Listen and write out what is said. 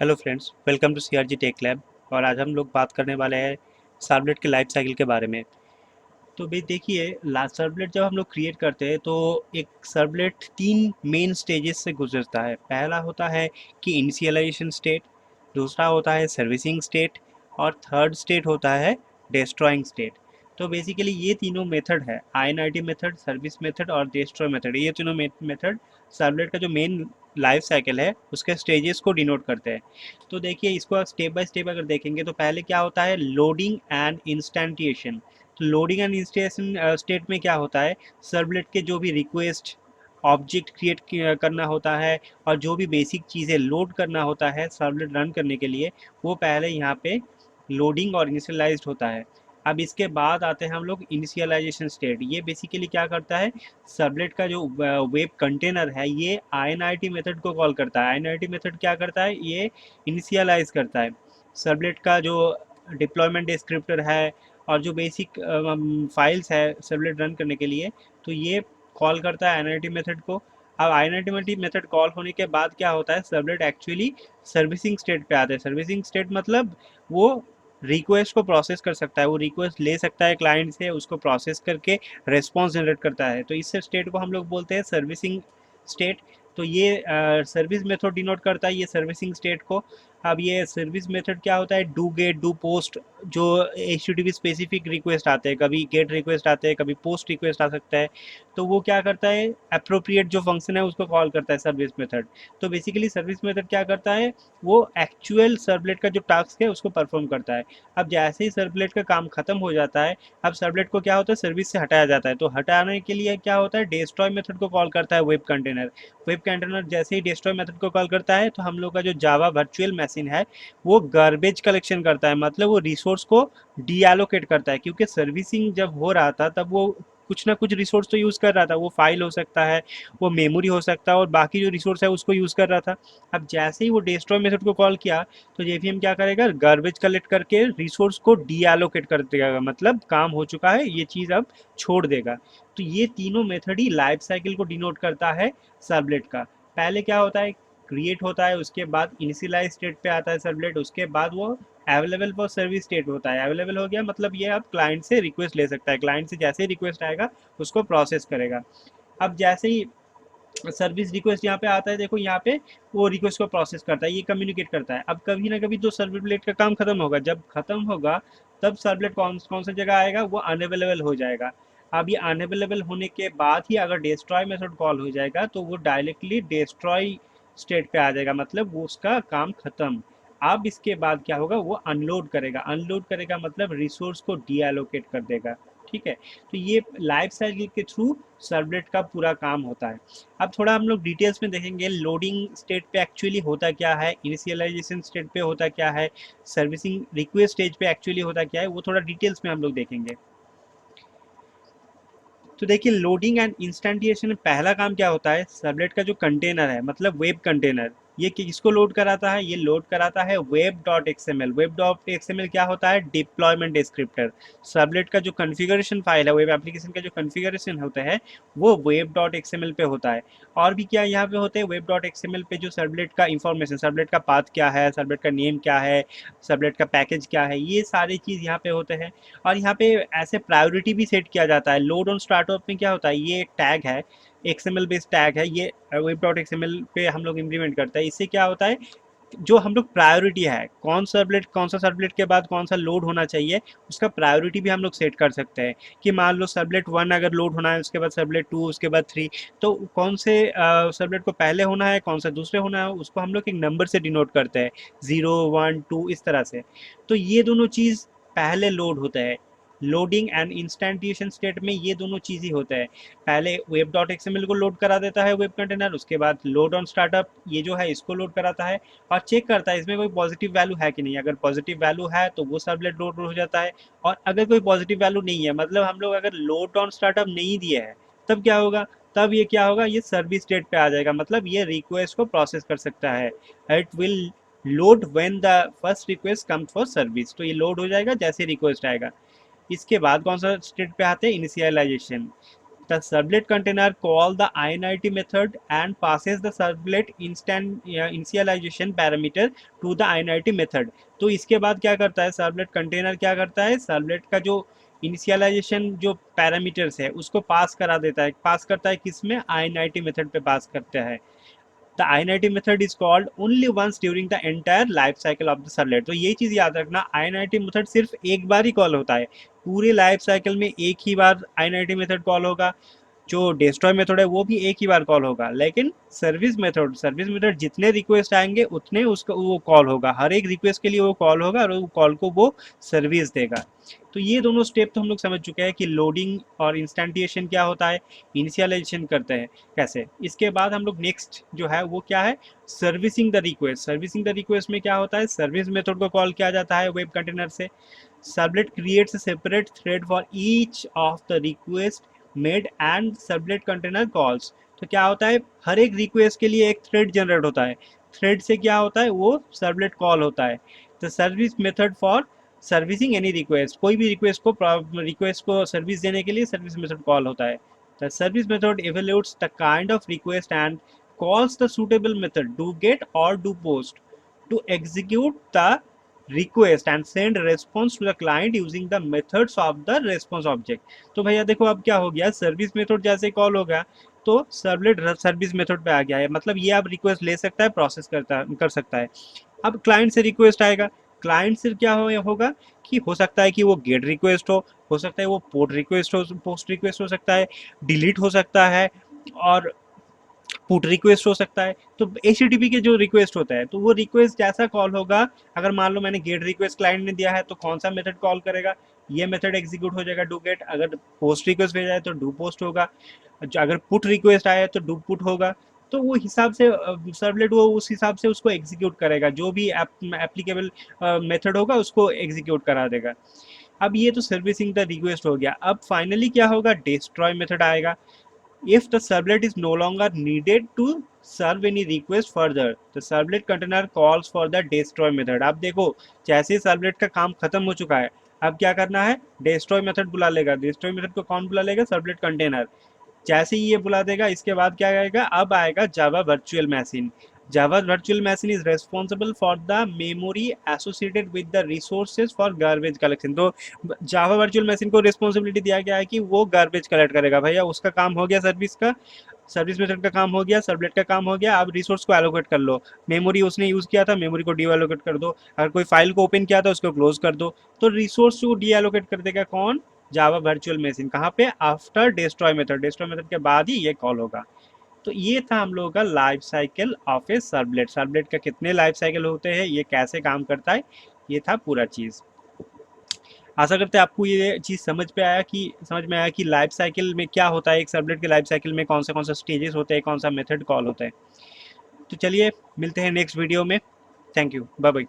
Hello friends, welcome to CRG tech lab. और आज हम लोग बात करने वाले हैं सर्वलेट के लाइफ साइकिल के बारे में। तो भाई देखिए, लास्ट सर्वलेट जब हम लोग क्रिएट करते हैं तो एक सर्वलेट तीन मेन स्टेजेस से गुजरता है। पहला होता है कि इनिशियलाइजेशन स्टेट, दूसरा होता है सर्विसिंग स्टेट और थर्ड स्टेट होता है डिस्ट्रॉइंग स्टेट। तो बेसिकली ये तीनों मेथड है, INIT मेथड, सर्विस मेथड और डिस्ट्रॉय मेथड, ये तीनों मेथड सर्वलेट का जो मेन लाइफ साइकिल है उसके स्टेजेस को डिनोट करते हैं। तो देखिए, इसको स्टेप बाय स्टेप अगर देखेंगे तो पहले क्या होता है, लोडिंग एंड इंस्टेंटिएशन। तो लोडिंग एंड इंस्टेंटिएशन स्टेट में क्या होता है, सर्वलेट के जो भी रिक्वेस्ट ऑब्जेक्ट क्रिएट करना होता है और जो भी बेसिक चीज़ें लोड करना होता है सर्वलेट रन करने के लिए, वो पहले यहाँ पे लोडिंग और इनिशियलाइज्ड होता है। अब इसके बाद आते हैं हम लोग इनिशियलाइजेशन स्टेट। ये बेसिकली क्या करता है, सर्वलेट का जो वेब कंटेनर है ये INIT मेथड को कॉल करता है। INIT मेथड क्या करता है, ये इनिशियलाइज करता है सर्वलेट का जो डिप्लॉयमेंट डिस्क्रिप्टर है और जो बेसिक फाइल्स है सर्वलेट रन करने के लिए, तो ये कॉल करता है INIT मेथड को। अब INIT मेथड कॉल होने के बाद क्या होता है, सर्वलेट एक्चुअली सर्विसिंग स्टेट पे आता है। सर्विसिंग स्टेट मतलब वो रिक्वेस्ट को प्रोसेस कर सकता है, वो रिक्वेस्ट ले सकता है क्लाइंट से, उसको प्रोसेस करके रिस्पॉन्स जनरेट करता है। तो इस स्टेट को हम लोग बोलते हैं सर्विसिंग स्टेट। तो ये सर्विस मेथड डिनोट करता है ये सर्विसिंग स्टेट को। अब ये सर्विस मेथड क्या होता है, डू गेट डू पोस्ट, जो HTTP स्पेसिफिक रिक्वेस्ट आते हैं, कभी गेट रिक्वेस्ट आते हैं, कभी पोस्ट रिक्वेस्ट आ सकता है, तो वो क्या करता है, अप्रोप्रिएट जो फंक्शन है उसको कॉल करता है सर्विस मेथड। तो बेसिकली सर्विस मेथड क्या करता है, वो एक्चुअल सर्वलेट का जो टास्क है उसको परफॉर्म करता है। अब जैसे ही सर्वलेट का काम खत्म हो जाता है, अब सर्वलेट को क्या होता है, सर्विस से हटाया जाता है। तो हटाने के लिए क्या होता है, डिस्ट्रॉय मेथड को कॉल करता है वेब कंटेनर। वेब कंटेनर जैसे ही डिस्ट्रॉय मेथड को कॉल करता है तो हम लोग का जो जावा वर्चुअल मशीन है वो गार्बेज कलेक्शन करता है, मतलब वो रिसोर्स को डीएलोकेट करता है। क्योंकि सर्विसिंग जब हो रहा था तब वो कुछ ना कुछ रिसोर्स तो यूज़ कर रहा था, वो फाइल हो सकता है, वो मेमोरी हो सकता है और बाकी जो रिसोर्स है उसको यूज़ कर रहा था। अब जैसे ही वो डिस्ट्रॉय मेथड को कॉल किया तो जेवीएम क्या करेगा, गार्बेज कलेक्ट करके रिसोर्स को डीएलोकेट कर देगा, मतलब काम हो चुका है, ये चीज़ अब छोड़ देगा। तो ये तीनों मेथड ही लाइफ साइकिल को डिनोट करता है सर्वलेट का। पहले क्या होता है, क्रिएट होता है, उसके बाद इनिशियलाइज स्टेट पे आता है सर्वलेट, उसके बाद वो अवेलेबल फॉर सर्विस स्टेट होता है। अवेलेबल हो गया मतलब ये अब क्लाइंट से रिक्वेस्ट ले सकता है, क्लाइंट से जैसे ही रिक्वेस्ट आएगा उसको प्रोसेस करेगा। अब जैसे ही सर्विस रिक्वेस्ट यहाँ पे आता है, देखो यहाँ पे वो रिक्वेस्ट को प्रोसेस करता है, ये कम्युनिकेट करता है। अब कभी ना कभी तो सर्वलेट का काम खत्म होगा, जब खत्म होगा तब सर्वलेट कौन कौन सी जगह आएगा, वो अनअवेलेबल हो जाएगा। अब ये अनअवेलेबल होने के बाद ही अगर डिस्ट्रॉय मेथड कॉल हो जाएगा तो वो डायरेक्टली डिस्ट्रॉय स्टेट पे आ जाएगा, मतलब वो उसका काम खत्म। अब इसके बाद क्या होगा, वो अनलोड करेगा। अनलोड करेगा मतलब रिसोर्स को डीएलोकेट कर देगा। ठीक है, तो ये लाइफ साइकिल के थ्रू सर्वलेट का पूरा काम होता है। अब थोड़ा हम लोग डिटेल्स में देखेंगे, लोडिंग स्टेट पे एक्चुअली होता क्या है, इनिशियलाइजेशन स्टेट पे होता क्या है, सर्विसिंग रिक्वेस्ट स्टेज पे एक्चुअली होता क्या है, वो थोड़ा डिटेल्स में हम लोग देखेंगे। तो देखिए, लोडिंग एंड इंस्टेंटिएशन में पहला काम क्या होता है, सर्वलेट का जो कंटेनर है मतलब वेब कंटेनर, ये किसको लोड कराता है, ये लोड कराता है web dot XML. Web dot XML क्या होता है, डिप्लॉयमेंट डिस्क्रिप्टर। सर्वलेट का जो कॉन्फ़िगरेशन फाइल है, वेब एप्लीकेशन का जो कॉन्फ़िगरेशन होता है वो वेब डॉट एक्सएमएल पे होता है। और भी क्या यहाँ पे होते हैं, वेब डॉट एक्सएमएल पे जो सर्वलेट का इंफॉर्मेशन, सर्वलेट का पाथ क्या है, सर्वलेट का नेम क्या है, सर्वलेट का पैकेज क्या है, ये सारी चीज़ यहाँ पे होते हैं। और यहाँ पे ऐसे प्रायोरिटी भी सेट किया जाता है। लोड ऑन स्टार्टअप में क्या होता है, ये एक टैग है, XML बेस्ड टैग है, ये वेब डॉट एक्सएमएल पे हम लोग इम्प्लीमेंट करते हैं। इससे क्या होता है, जो हम लोग प्रायोरिटी है, कौन सा सर्वलेट के बाद कौन सा लोड होना चाहिए, उसका प्रायोरिटी भी हम लोग सेट कर सकते हैं। कि मान लो सर्वलेट 1 अगर लोड होना है, उसके बाद सर्वलेट 2, उसके बाद 3, तो कौन से सर्वलेट को पहले होना है, कौन सा दूसरे होना है, उसको हम लोग एक नंबर से डिनोट करते हैं, 0, 1, 2 इस तरह से। तो ये दोनों चीज़ पहले लोड होता है। लोडिंग एंड इंस्टेंटिएशन स्टेट में ये दोनों चीज़ ही होता है। पहले वेब डॉट एक्सएमएल को लोड करा देता है वेब कंटेनर, उसके बाद लोड ऑन स्टार्टअप ये जो है इसको लोड कराता है और चेक करता है इसमें कोई पॉजिटिव वैल्यू है कि नहीं। अगर पॉजिटिव वैल्यू है तो वो सर्वलेट लोड हो जाता है, और अगर कोई पॉजिटिव वैल्यू नहीं है, मतलब हम लोग अगर लोड ऑन स्टार्टअप नहीं दिए है, तब क्या होगा, तब ये क्या होगा, ये सर्विस स्टेट पे आ जाएगा, मतलब ये रिक्वेस्ट को प्रोसेस कर सकता है। It will load when the first request come for service. तो ये लोड हो जाएगा जैसे रिक्वेस्ट आएगा। इसके बाद कौन सा स्टेट पे आते हैं, initialisation. The servlet container call the init method and passes the servlet instant initialization parameter to the init method. तो इसके बाद क्या करता है servlet container, क्या करता है servlet का जो इनिशियलाइजेशन जो पैरामीटर्स है उसको पास करा देता है, पास करता है किसमें, init मेथड पे पास करता है. The init method is called only once during the entire life cycle of the servlet. तो ये चीज़ याद रखना, init मेथड सिर्फ एक बार ही कॉल होता है, पूरे लाइफ साइकिल में एक ही बार init मेथड कॉल होगा. जो डिस्ट्रॉय मेथड है वो भी एक ही बार कॉल होगा, लेकिन सर्विस मेथड जितने रिक्वेस्ट आएंगे उतने उसका वो कॉल होगा, हर एक रिक्वेस्ट के लिए वो कॉल होगा और वो कॉल को वो सर्विस देगा. तो ये दोनों स्टेप तो हम लोग समझ चुके हैं कि लोडिंग और इंस्टेंटिएशन क्या होता है, इनिशियलाइजेशन करते हैं कैसे. इसके बाद हम लोग नेक्स्ट जो है वो क्या है, servicing the request. Servicing the request में क्या होता है, सर्विस मेथड को कॉल किया जाता है वेब कंटेनर से. Servlet creates a separate thread for each of the request made and servlet container calls. तो क्या होता है, हर एक रिक्वेस्ट के लिए एक थ्रेड जनरेट होता है, थ्रेड से क्या होता है वो सर्वलेट कॉल होता है. The service method for servicing any request, कोई भी रिक्वेस्ट को सर्विस देने के लिए सर्विस मेथड कॉल होता है. The service method evaluates the kind of request and calls the suitable method do get or do post to execute the request and send response to the client using the methods of the response object. तो भैया देखो अब क्या हो गया, service method जैसे call हो गया तो सर्वलेट सर्विस मेथड पे आ गया है, मतलब ये अब रिक्वेस्ट ले सकता है, प्रोसेस कर सकता है. अब क्लाइंट से रिक्वेस्ट आएगा, क्लाइंट से क्या होगा कि हो सकता है कि वो गेट रिक्वेस्ट हो सकता है वो पोर्ट रिक्वेस्ट हो, पोस्ट रिक्वेस्ट हो सकता है, डिलीट हो सकता है और पुट रिक्वेस्ट हो सकता है. तो एच के जो रिक्वेस्ट होता है तो वो रिक्वेस्ट जैसा कॉल होगा, अगर मान लो मैंने गेट रिक्वेस्ट क्लाइंट ने दिया है तो कौन सा मेथड कॉल करेगा, ये मेथड एग्जीक्यूट हो जाएगा डू गेट. अगर पोस्ट रिक्वेस्ट भेजा है तो डू पोस्ट होगा, अगर पुट रिक्वेस्ट आया है तो डू पुट होगा. तो वो हिसाब से सर्वलेट वो उस हिसाब से उसको एग्जीक्यूट करेगा, जो भी एप्लीकेबल मेथड होगा उसको एग्जीक्यूट करा देगा. अब ये तो सर्विसिंग द रिक्वेस्ट हो गया. अब फाइनली क्या होगा, डिस्ट्रॉय मेथड आएगा. If the servlet is no longer needed to serve any request further, the servlet container calls for the destroy method. अब देखो जैसे ही सर्वलेट का काम खत्म हो चुका है, अब क्या करना है, डिस्ट्रॉय मेथड बुला लेगा. डिस्ट्रॉय मेथड को कौन बुला लेगा, सर्वलेट कंटेनर. जैसे ही ये बुला देगा इसके बाद क्या आएगा, अब आएगा Java virtual machine. Java virtual machine is responsible for the memory associated with the resources for garbage collection. तो Java virtual machine को responsibility दिया गया है कि वो garbage collect करेगा. भैया उसका काम हो गया, सर्विस मेथड का काम हो गया, सर्वलेट का काम हो गया. अब रिसोर्स को एलोकेट कर लो, मेमोरी उसने यूज़ किया था मेमोरी को डी एलोकेट कर दो, अगर कोई फाइल को ओपन किया था उसको क्लोज कर दो. तो रिसोर्स को डी एलोकेट कर देगा कौन, जावा वर्चुअल मशीन. कहाँ पे, after destroy method. Destroy method के बाद ही ये कॉल होगा. तो ये था हम लोगों का life cycle of A servlet. Servlet का कितने लाइफ साइकिल होते हैं, ये कैसे काम करता है, ये था पूरा चीज़. आशा करते हैं आपको ये चीज़ समझ में आया कि लाइफ साइकिल में क्या होता है, एक सर्वलेट के लाइफ साइकिल में कौन सा स्टेजेस होते हैं, कौन सा मेथड कॉल होता है. तो चलिए मिलते हैं नेक्स्ट वीडियो में. Thank you, bye bye.